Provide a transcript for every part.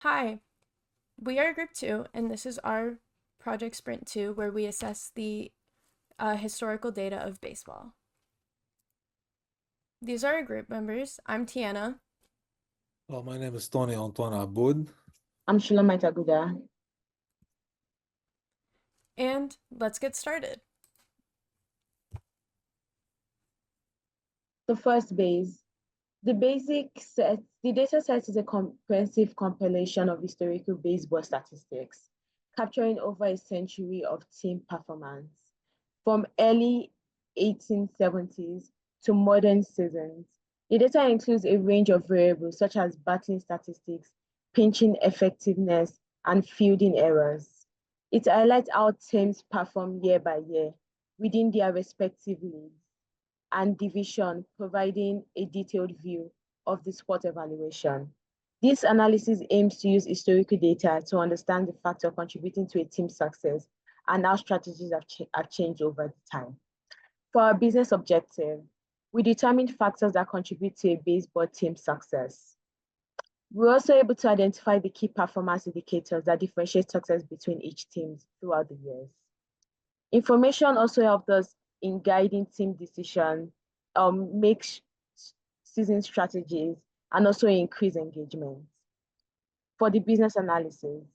Hi, we are Group 2, and this is our Project Sprint 2, where we assess the historical data of baseball. These are our group members. I'm Tiana. My name is Tony Antoine Aboud. I'm Shulamite Aguda. And let's get started. The first base. The data set is a comprehensive compilation of historical baseball statistics, capturing over a century of team performance, from early 1870s to modern seasons. The data includes a range of variables such as batting statistics, pitching effectiveness, and fielding errors. It highlights how teams perform year by year within their respective leagues and division, providing a detailed view of the sport evaluation. This analysis aims to use historical data to understand the factor contributing to a team's success and how strategies have changed over time. For our business objective, we determined factors that contribute to a baseball team's success. We're also able to identify the key performance indicators that differentiate success between each team throughout the years. Information also helped us in guiding team decision, make season strategies, and also increase engagement. For the business analysis,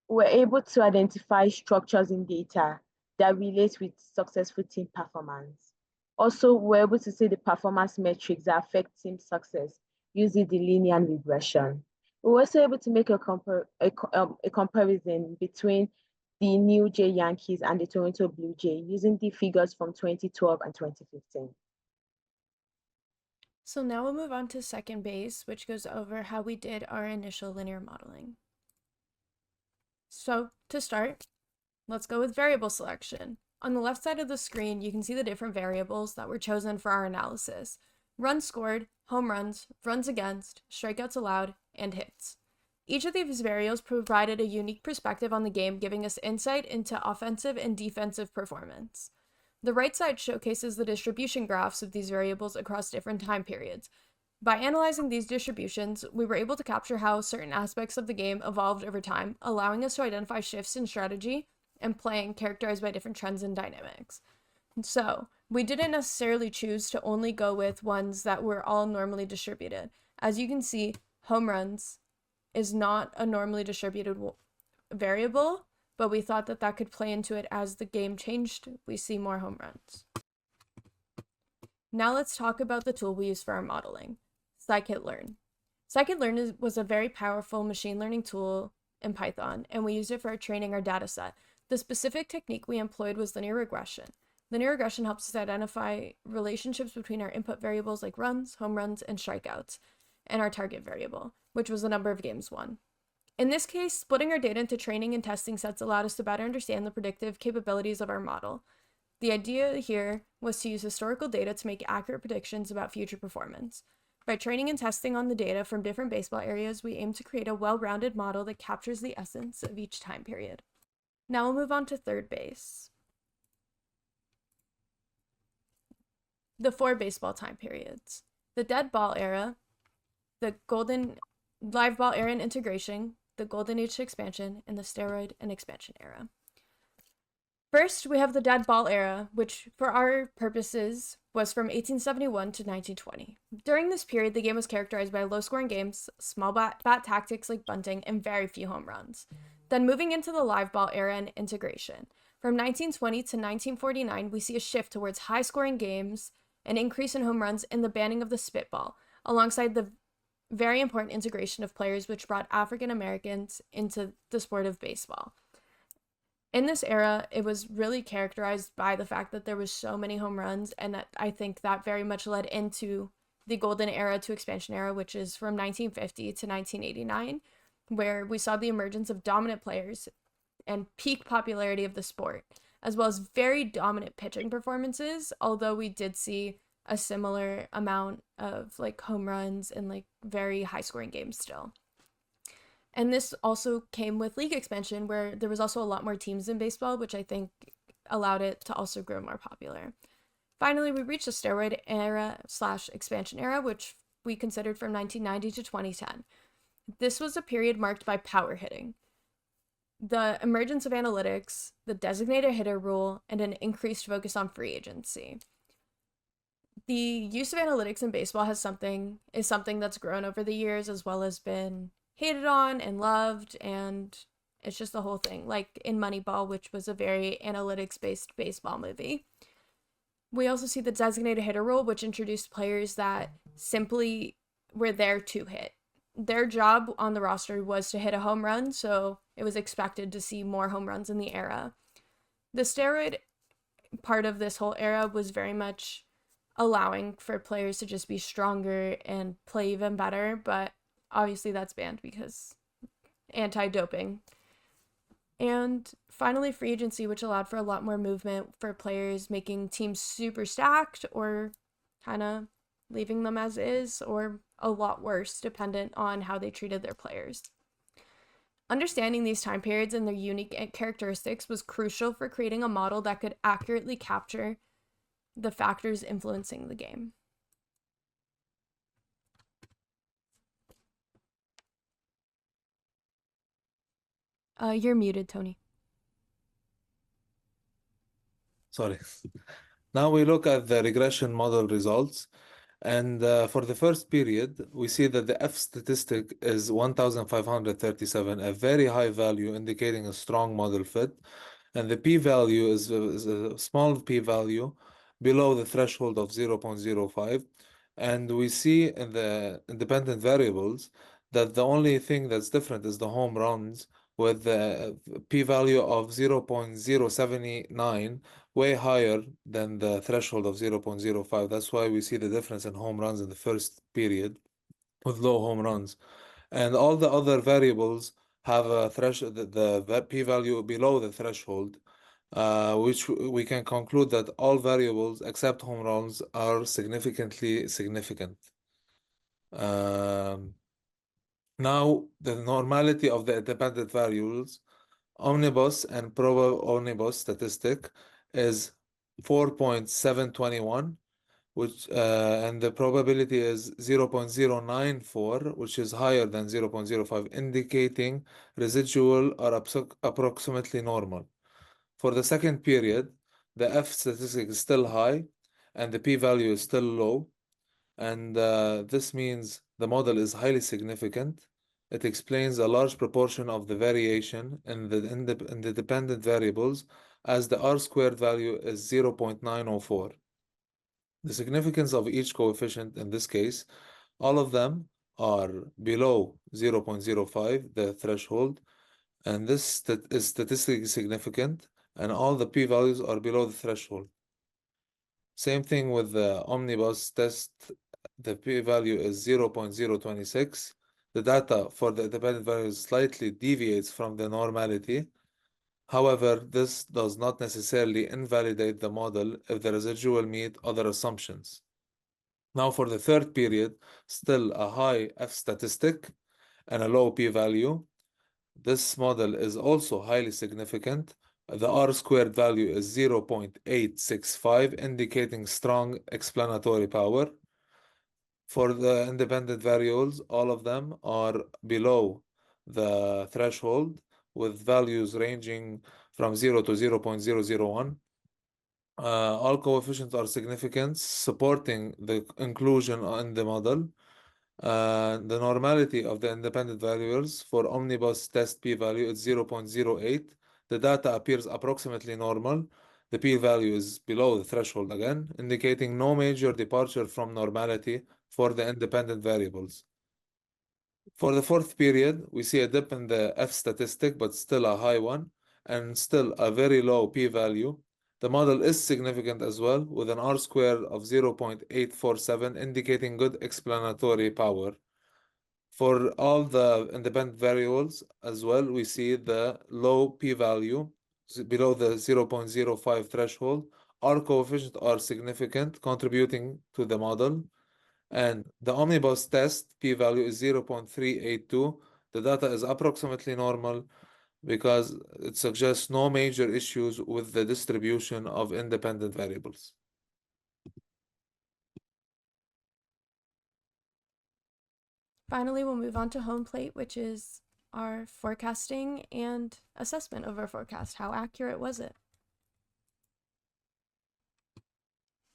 we're able to identify structures in data that relate with successful team performance. Also, we're able to see the performance metrics that affect team success using the linear regression. We're also able to make a comparison between the New Jay Yankees and the Toronto Blue Jay using the figures from 2012 and 2015. So now we'll move on to second base, which goes over how we did our initial linear modeling. So to start, let's go with variable selection. On the left side of the screen, you can see the different variables that were chosen for our analysis: runs scored, home runs, runs against, strikeouts allowed, and hits. Each of these variables provided a unique perspective on the game, giving us insight into offensive and defensive performance. The right side showcases the distribution graphs of these variables across different time periods. By analyzing these distributions, we were able to capture how certain aspects of the game evolved over time, allowing us to identify shifts in strategy and playing characterized by different trends and dynamics. So, we didn't necessarily choose to only go with ones that were all normally distributed. As you can see, home runs is not a normally distributed variable, but we thought that that could play into it. As the game changed, we see more home runs. Now let's talk about the tool we use for our modeling, scikit-learn. Scikit-learn was a very powerful machine learning tool in Python, and we used it for training our data set. The specific technique we employed was linear regression. Linear regression helps us identify relationships between our input variables like runs, home runs, and strikeouts, and our target variable, which was the number of games won. In this case, splitting our data into training and testing sets allowed us to better understand the predictive capabilities of our model. The idea here was to use historical data to make accurate predictions about future performance. By training and testing on the data from different baseball areas, we aim to create a well-rounded model that captures the essence of each time period. Now we'll move on to third base. The 4 baseball time periods: the dead ball era, the golden live ball era and integration, the golden age expansion, and the steroid and expansion era. First, we have the dead ball era, which for our purposes was from 1871 to 1920. During this period, the game was characterized by low-scoring games, small bat tactics like bunting, and very few home runs. Then moving into the live ball era and integration. From 1920 to 1949, we see a shift towards high-scoring games, an increase in home runs, and the banning of the spitball, alongside the very important integration of players, which brought African Americans into the sport of baseball. In this era, it was really characterized by the fact that there was so many home runs, and that I think that very much led into the golden era to expansion era, which is from 1950 to 1989, where we saw the emergence of dominant players and peak popularity of the sport, as well as very dominant pitching performances, although we did see a similar amount of like home runs and like very high scoring games still. And this also came with league expansion, where there was also a lot more teams in baseball, which I think allowed it to also grow more popular. Finally, we reached the steroid era / expansion era, which we considered from 1990 to 2010. This was a period marked by power hitting, the emergence of analytics, the designated hitter rule, and an increased focus on free agency. The use of analytics in baseball is something that's grown over the years, as well as been hated on and loved, and it's just the whole thing. Like in Moneyball, which was a very analytics-based baseball movie. We also see the designated hitter rule, which introduced players that simply were there to hit. Their job on the roster was to hit a home run, so it was expected to see more home runs in the era. The steroid part of this whole era was very much allowing for players to just be stronger and play even better, but obviously that's banned because anti-doping. And finally, free agency, which allowed for a lot more movement for players, making teams super stacked or kind of leaving them as is, or a lot worse, dependent on how they treated their players. Understanding these time periods and their unique characteristics was crucial for creating a model that could accurately capture the factors influencing the game. You're muted, Tony. Sorry. Now we look at the regression model results. And for the first period, we see that the F statistic is 1,537, a very high value indicating a strong model fit. And the p-value is a small p-value below the threshold of 0.05. And we see in the independent variables that the only thing that's different is the home runs, with the p-value of 0.079, way higher than the threshold of 0.05. That's why we see the difference in home runs in the first period with low home runs. And all the other variables have a threshold, the p-value below the threshold, which we can conclude that all variables except home runs are significantly significant. Now, the normality of the independent variables, omnibus and probo-omnibus statistic, is 4.721, which and the probability is 0.094, which is higher than 0.05, indicating residual are approximately normal. For the second period, the F statistic is still high and the p-value is still low, and this means the model is highly significant. It explains a large proportion of the variation in the dependent variables, as the R-squared value is 0.904. The significance of each coefficient in this case, all of them are below 0.05, the threshold, and this is statistically significant, and all the p-values are below the threshold. Same thing with the omnibus test. The p-value is 0.026. The data for the independent values slightly deviates from the normality. However, this does not necessarily invalidate the model if the residual meet other assumptions. Now for the third period, still a high F statistic and a low p-value. This model is also highly significant. The R-squared value is 0.865, indicating strong explanatory power. For the independent variables, all of them are below the threshold, with values ranging from 0 to 0.001. All coefficients are significant, supporting the inclusion in the model. The normality of the independent variables for omnibus test p-value is 0.08. The data appears approximately normal. The p-value is below the threshold again, indicating no major departure from normality for the independent variables. For the fourth period, we see a dip in the F statistic, but still a high one, and still a very low p-value. The model is significant as well, with an R-squared of 0.847, indicating good explanatory power. For all the independent variables as well, we see the low p-value below the 0.05 threshold. All coefficients are significant, contributing to the model. And the omnibus test p-value is 0.382. The data is approximately normal because it suggests no major issues with the distribution of independent variables. Finally, we'll move on to home plate, which is our forecasting and assessment of our forecast. How accurate was it?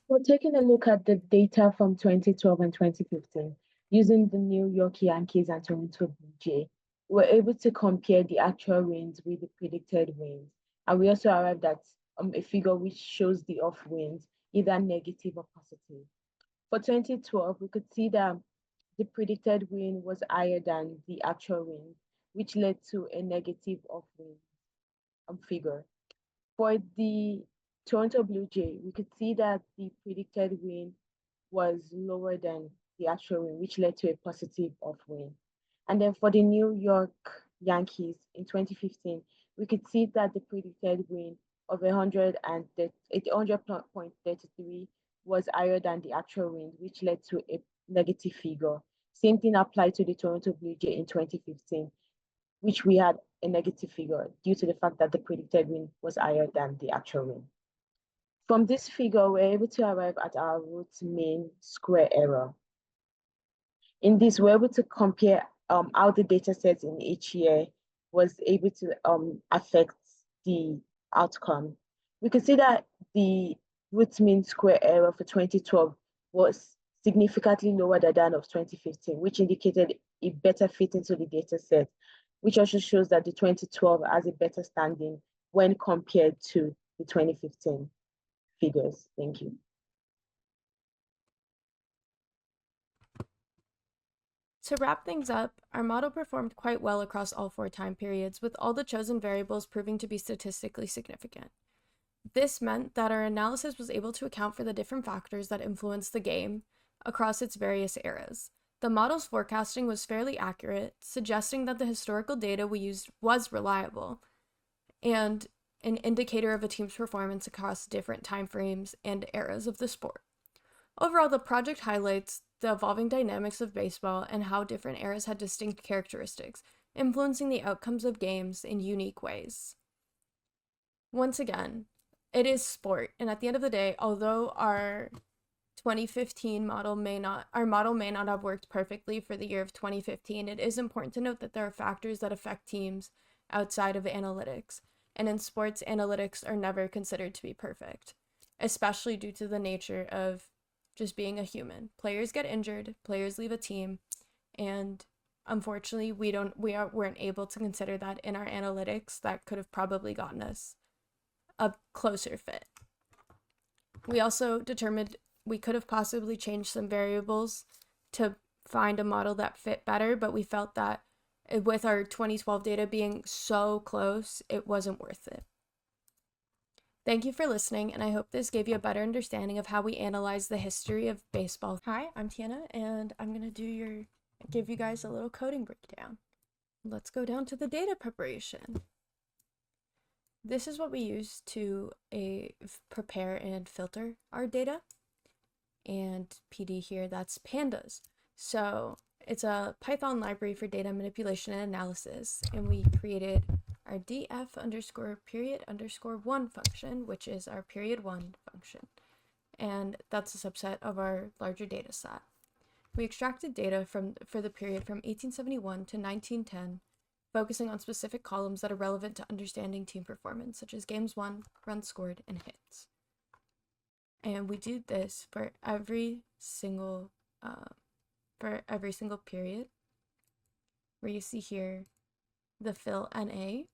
We're taking a look at the data from 2012 and 2015 using the New York Yankees and Toronto Blue Jay. We're able to compare the actual winds with the predicted winds. And we also arrived at a figure which shows the off winds, either negative or positive. For 2012, we could see that the predicted wind was higher than the actual wind, which led to a negative off wind figure. For the Toronto Blue Jay, we could see that the predicted win was lower than the actual win, which led to a positive off win. And then for the New York Yankees in 2015, we could see that the predicted win of 100.33 was higher than the actual win, which led to a negative figure. Same thing applied to the Toronto Blue Jay in 2015, which we had a negative figure due to the fact that the predicted win was higher than the actual win. From this figure, we're able to arrive at our root mean square error. In this, we're able to compare how the data sets in each year was able to affect the outcome. We can see that the root mean square error for 2012 was significantly lower than that of 2015, which indicated a better fit into the data set, which also shows that the 2012 has a better standing when compared to the 2015 figures. Thank you. To wrap things up, our model performed quite well across all 4 time periods, with all the chosen variables proving to be statistically significant. This meant that our analysis was able to account for the different factors that influenced the game across its various eras. The model's forecasting was fairly accurate, suggesting that the historical data we used was reliable and an indicator of a team's performance across different timeframes and eras of the sport. Overall, the project highlights the evolving dynamics of baseball and how different eras had distinct characteristics, influencing the outcomes of games in unique ways. Once again, it is sport, and at the end of the day, although our 2015 model may not have worked perfectly for the year of 2015, it is important to note that there are factors that affect teams outside of analytics, and in sports, analytics are never considered to be perfect, especially due to the nature of just being a human. Players get injured, players leave a team, and unfortunately we weren't able to consider that in our analytics. That could have probably gotten us a closer fit. We also determined we could have possibly changed some variables to find a model that fit better, but we felt that with our 2012 data being so close, it wasn't worth it. Thank you for listening, and I hope this gave you a better understanding of how we analyze the history of baseball. Hi, I'm Tiana, and I'm going to give you guys a little coding breakdown. Let's go down to the data preparation. This is what we use to prepare and filter our data. And PD here, that's pandas. So it's a Python library for data manipulation and analysis, and we created our df_period_1 function, which is our period 1 function, and that's a subset of our larger data set. We extracted data for the period from 1871 to 1910, focusing on specific columns that are relevant to understanding team performance, such as games won, runs scored, and hits. And we do this for every single period, where you see here the fill NA.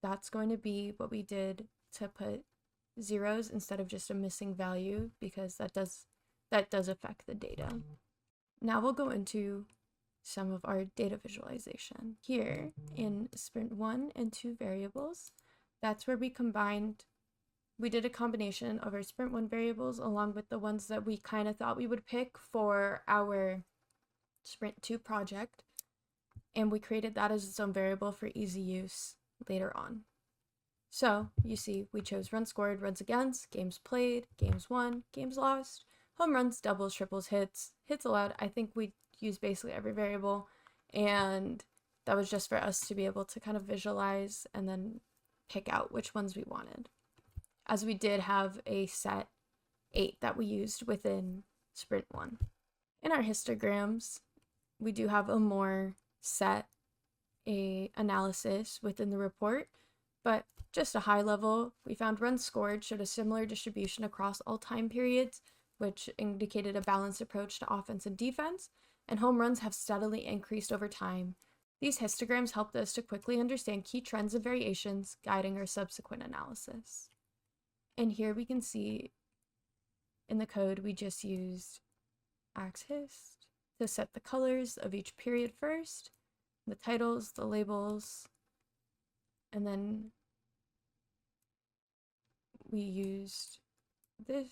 That's going to be what we did to put zeros instead of just a missing value, because that does affect the data. Now we'll go into some of our data visualization. Here in sprint 1 and 2 variables, that's where we did a combination of our sprint 1 variables along with the ones that we kind of thought we would pick for our sprint 2 project, and we created that as its own variable for easy use later on. So you see we chose runs scored, runs against, games played, games won, games lost, home runs, doubles, triples, hits allowed. I think we used basically every variable, and that was just for us to be able to kind of visualize and then pick out which ones we wanted, as we did have a set 8 that we used within sprint 1. In our histograms, we do have a more set analysis within the report, but just a high level, we found runs scored showed a similar distribution across all time periods, which indicated a balanced approach to offense and defense, and home runs have steadily increased over time. These histograms helped us to quickly understand key trends and variations, guiding our subsequent analysis. And here we can see in the code we just used AXHIST to set the colors of each period first, the titles, the labels, and then we used this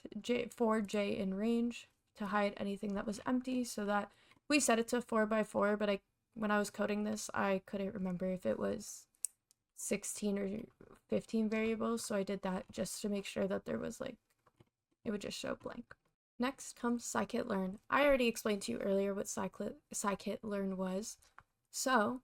for J in range to hide anything that was empty, so that we set it to 4x4, but when I was coding this, I couldn't remember if it was 16 or 15 variables, so I did that just to make sure that there was it would just show blank. Next comes scikit-learn. I already explained to you earlier what scikit-learn was. So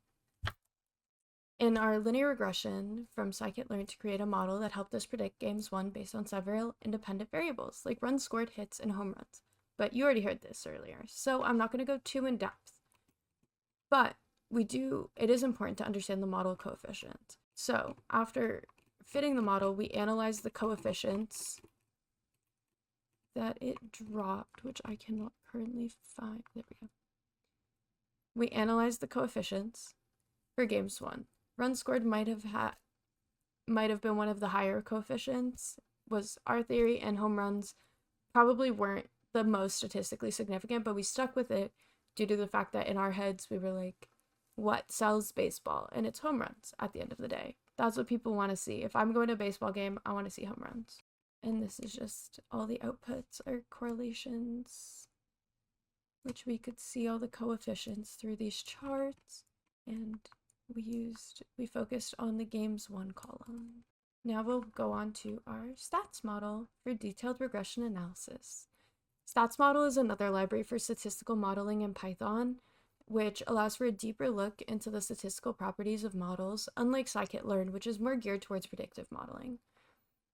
in our linear regression from scikit-learn to create a model that helped us predict games won based on several independent variables, like runs scored, hits, and home runs. But you already heard this earlier, so I'm not going to go too in depth. But it is important to understand the model coefficient. So after fitting the model, we analyze the coefficients that it dropped, which I cannot currently find. There we go. We analyzed the coefficients for games won. Runs scored might have been one of the higher coefficients, was our theory, and home runs probably weren't the most statistically significant, but we stuck with it due to the fact that in our heads we were like, what sells baseball? And it's home runs at the end of the day. That's what people want to see. If I'm going to a baseball game, I want to see home runs. And this is just all the outputs or correlations, which we could see all the coefficients through these charts. And we focused on the games won column. Now we'll go on to our stats model for detailed regression analysis. Stats model is another library for statistical modeling in Python, which allows for a deeper look into the statistical properties of models, unlike scikit-learn, which is more geared towards predictive modeling.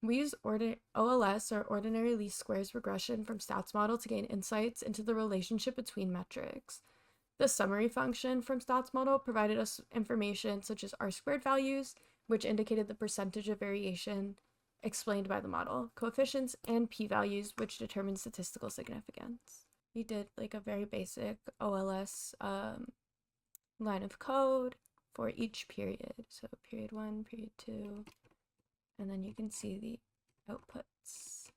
We use OLS, or ordinary least squares regression, from stats model to gain insights into the relationship between metrics. The summary function from stats model provided us information such as R-squared values, which indicated the percentage of variation explained by the model, coefficients, and p-values, which determine statistical significance. We did a very basic OLS line of code for each period. So period 1, period 2, and then you can see the outputs.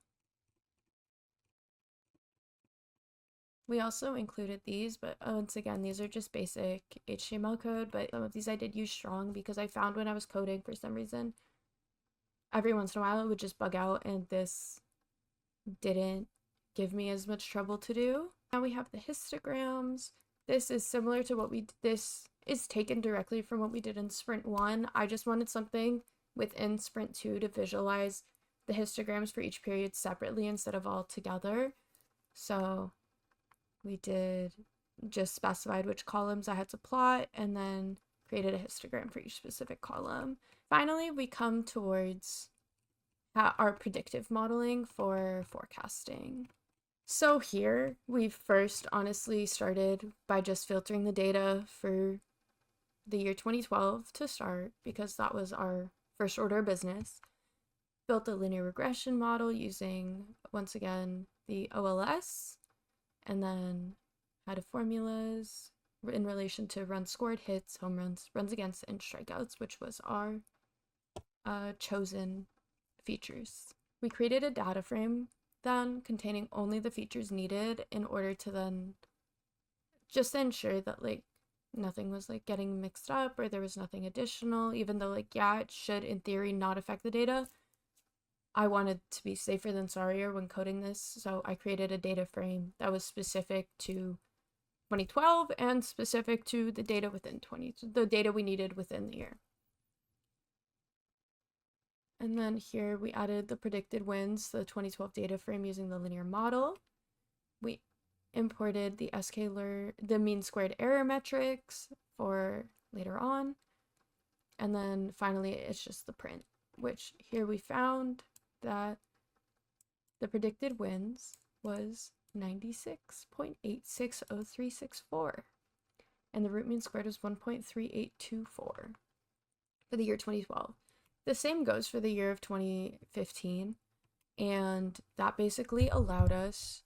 We also included these, but once again, these are just basic HTML code, but some of these I did use strong because I found when I was coding, for some reason, every once in a while it would just bug out, and this didn't give me as much trouble to do. Now we have the histograms. This is similar to this is taken directly from what we did in Sprint 1. I just wanted something within Sprint 2 to visualize the histograms for each period separately instead of all together. So we just specified which columns I had to plot and then created a histogram for each specific column. Finally, we come towards our predictive modeling for forecasting. So here, we first honestly started by just filtering the data for the year 2012 to start, because that was our first order of business. Built a linear regression model using, once again, the OLS, and then had formulas in relation to runs scored, hits, home runs, runs against, and strikeouts, which was our chosen features. We created a data frame then containing only the features needed in order to then just ensure that nothing was getting mixed up or there was nothing additional, even though it should in theory not affect the data. I wanted to be safer than sorrier when coding this, so I created a data frame that was specific to 2012 and specific to the data the data we needed within the year. And then here we added the predicted wins, the 2012 data frame, using the linear model. We imported the sklearn, the mean squared error metrics for later on. And then finally, it's just the print, which here we found that the predicted wins was 96.860364. and the root mean squared was 1.3824 for the year 2012. The same goes for the year of 2015, and that basically allowed us,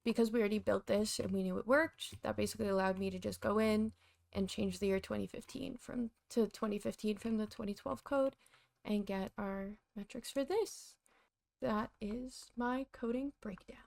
because we already built this and we knew it worked, that basically allowed me to just go in and change the year 2015 from the 2012 code and get our metrics for this. That is my coding breakdown.